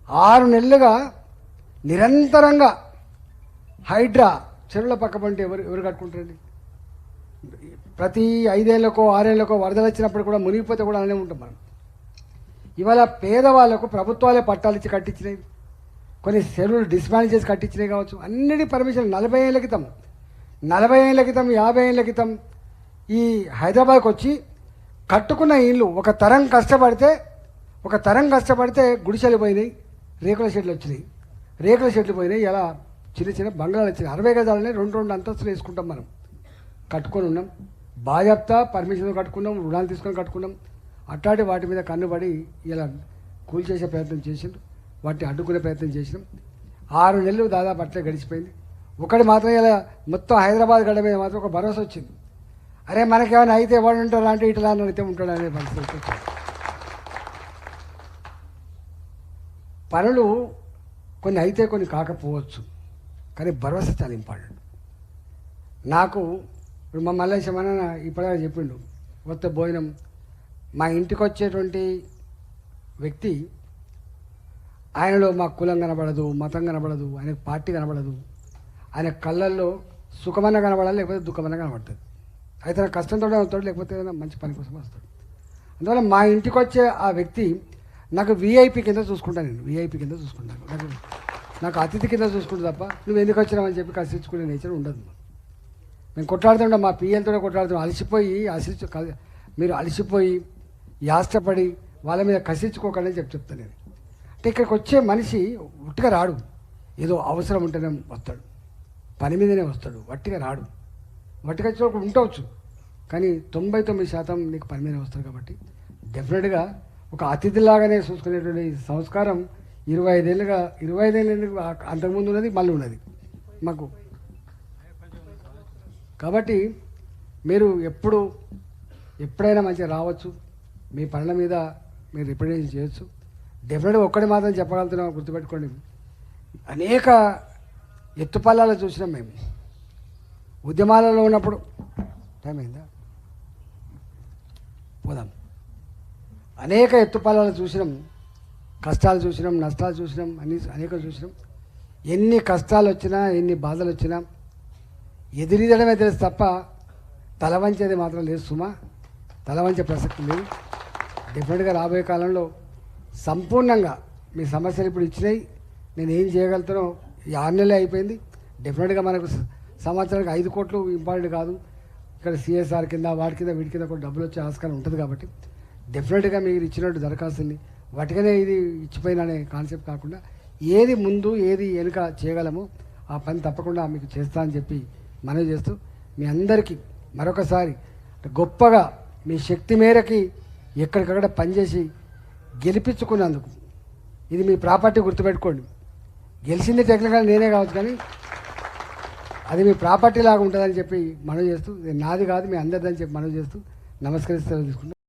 6 నెలలుగా నిరంతరంగా హైడ్రా చెరువుల పక్క పంటే ఎవరు కట్టుకుంటారండి? ప్రతి 5 ఏళ్ళకో 6 ఏళ్ళకో వరదలు వచ్చినప్పుడు కూడా మునిగిపోతే కూడా అలానే ఉంటాం మనం. ఇవాళ పేదవాళ్లకు ప్రభుత్వాలే పట్టాలు ఇచ్చి కట్టించినాయి, కొన్ని చెరువులు డిస్మాండ్ చేసి కట్టించినాయి కావచ్చు. అన్నిటి పర్మిషన్ 40 ఏళ్ళ క్రితం 50 ఏళ్ళ క్రితం ఈ హైదరాబాద్కి వచ్చి కట్టుకున్న ఇల్లు ఒక తరం కష్టపడితే గుడిసెలు పోయినాయి, రేకుల షెడ్లు వచ్చినాయి, రేకుల షెడ్లు పోయినాయి. ఇలా చిన్న చిన్న బంగ్లాలు వచ్చినాయి. 60 గజాలనే 2 అంతస్తులు వేసుకుంటాం మనం. కట్టుకొని ఉన్నాం, బాజాప్తా పర్మిషన్ కట్టుకున్నాం, రుణాలు తీసుకొని కట్టుకున్నాం. అట్లాంటి వాటి మీద కన్నుబడి ఇలా కూల్చేసే ప్రయత్నం చేసిండ్రు, వాటిని అడ్డుకునే ప్రయత్నం చేసినాం. 6 నెలలు దాదాపు అట్లే గడిచిపోయింది. ఒకటి మాత్రం ఇలా మొత్తం హైదరాబాద్ గడ్డ మీద మాత్రం ఒక భరోసా వచ్చింది. అరే మనకేమైనా అయితే ఎవడు ఉంటారా అంటే ఇట్లా అయితే ఉంటాడు అనే పరిస్థితి వచ్చింది. పనులు కొన్ని అయితే కొన్ని కాకపోవచ్చు, కానీ భరోసా చాలా ఇంపార్టెంట్. నాకు ఇప్పుడు మా మల్లేశమన్న ఇప్పటికే చెప్పిండు, కొత్త భోజనం మా ఇంటికి వచ్చేటువంటి వ్యక్తి ఆయనలో మా కులం కనబడదు, మతం కనబడదు, ఆయనకు పార్టీ కనబడదు, ఆయన కళ్ళల్లో సుఖమన్న కనబడాలి, లేకపోతే దుఃఖమన్న కనబడుతుంది. అయితే నాకు కష్టంతో అవుతాడు, లేకపోతే ఏదైనా మంచి పని కోసం వస్తాడు. అందువల్ల మా ఇంటికి వచ్చే ఆ వ్యక్తి నాకు వీఐపీ కింద చూసుకుంటాను, నేను వీఐపీ కింద చూసుకుంటాను. నాకు అతిథి కింద చూసుకుంటా తప్ప నువ్వు ఎందుకు వచ్చినావని చెప్పి కసిరించుకునే నేచర్ ఉండదు. మేము కొట్లాడుతుంటాం, మా పిఎల్తో కొట్లాడుతాం. మీరు అలసిపోయి యాష్టపడి వాళ్ళ మీద కసించుకోకండి అని చెప్తాను నేను. అంటే ఇక్కడికి వచ్చే మనిషి ఉట్టిగా రాడు, ఏదో అవసరం ఉంటేనే వస్తాడు, పని మీదనే వస్తాడు, వట్టిగా రాడు. వట్టిగా వచ్చి ఉండవచ్చు, కానీ 99% నీకు పని మీదనే వస్తాడు. కాబట్టి డెఫినెట్గా ఒక అతిథిలాగానే చూసుకునేటువంటి సంస్కారం 25 ఏళ్ళ అంతకుముందు ఉన్నది, మళ్ళీ ఉన్నది మాకు. కాబట్టి మీరు ఎప్పుడైనా మంచిగా రావచ్చు, మీ పనుల మీద మీరు రిప్రజెంట్ చేయొచ్చు. డెఫినెట్గా ఒక్కటి మాత్రం చెప్పగలుగుతున్నాం, గుర్తుపెట్టుకోండి. అనేక ఎత్తుపల్లాలు చూసినాం మేము ఉద్యమాలలో ఉన్నప్పుడు. టైం అయిందా? పోదాం. అనేక ఎత్తుపల్లాలు చూసినాం, కష్టాలు చూసినాం, నష్టాలు చూసినాం, అనేక చూసినాం. ఎన్ని కష్టాలు వచ్చినా, ఎన్ని బాధలు వచ్చినా ఎదిరిదడమే తెలుసు తప్ప తల వంచేది మాత్రం లేదు సుమా. తల వంచే ప్రసక్తి లేదు. డెఫినెట్గా రాబోయే కాలంలో సంపూర్ణంగా మీ సమస్యలు ఇప్పుడు ఇచ్చినాయి, నేను ఏం చేయగలుగుతానో. ఈ 6 నెలలే అయిపోయింది. డెఫినెట్గా మనకు సంవత్సరానికి 5 కోట్లు ఇంపార్టెంట్ కాదు. ఇక్కడ సిఎస్ఆర్ కింద వాటి కింద వీటి కింద కూడా డబ్బులు వచ్చే ఆస్కారం ఉంటుంది. కాబట్టి డెఫినెట్గా మీరు ఇచ్చినట్టు దరఖాస్తుని వాటికనే ఇది ఇచ్చిపోయిననే కాన్సెప్ట్ కాకుండా ఏది ముందు ఏది వెనుక చేయగలమో ఆ పని తప్పకుండా మీకు చేస్తా అని చెప్పి మనవి చేస్తూ, మీ అందరికీ మరొకసారి గొప్పగా మీ శక్తి మేరకి ఎక్కడికక్కడ పనిచేసి గెలిపించుకున్నందుకు, ఇది మీ ప్రాపర్టీ గుర్తుపెట్టుకోండి. గెలిచింది టెక్నికల్ నేనే కావచ్చు, కానీ అది మీ ప్రాపర్టీ లాగా ఉంటుందని చెప్పి మనవి చేస్తూ, నాది కాదు మీ అందరిదని చెప్పి మనవి చేస్తూ నమస్కరిస్తూ తీసుకుంటాం.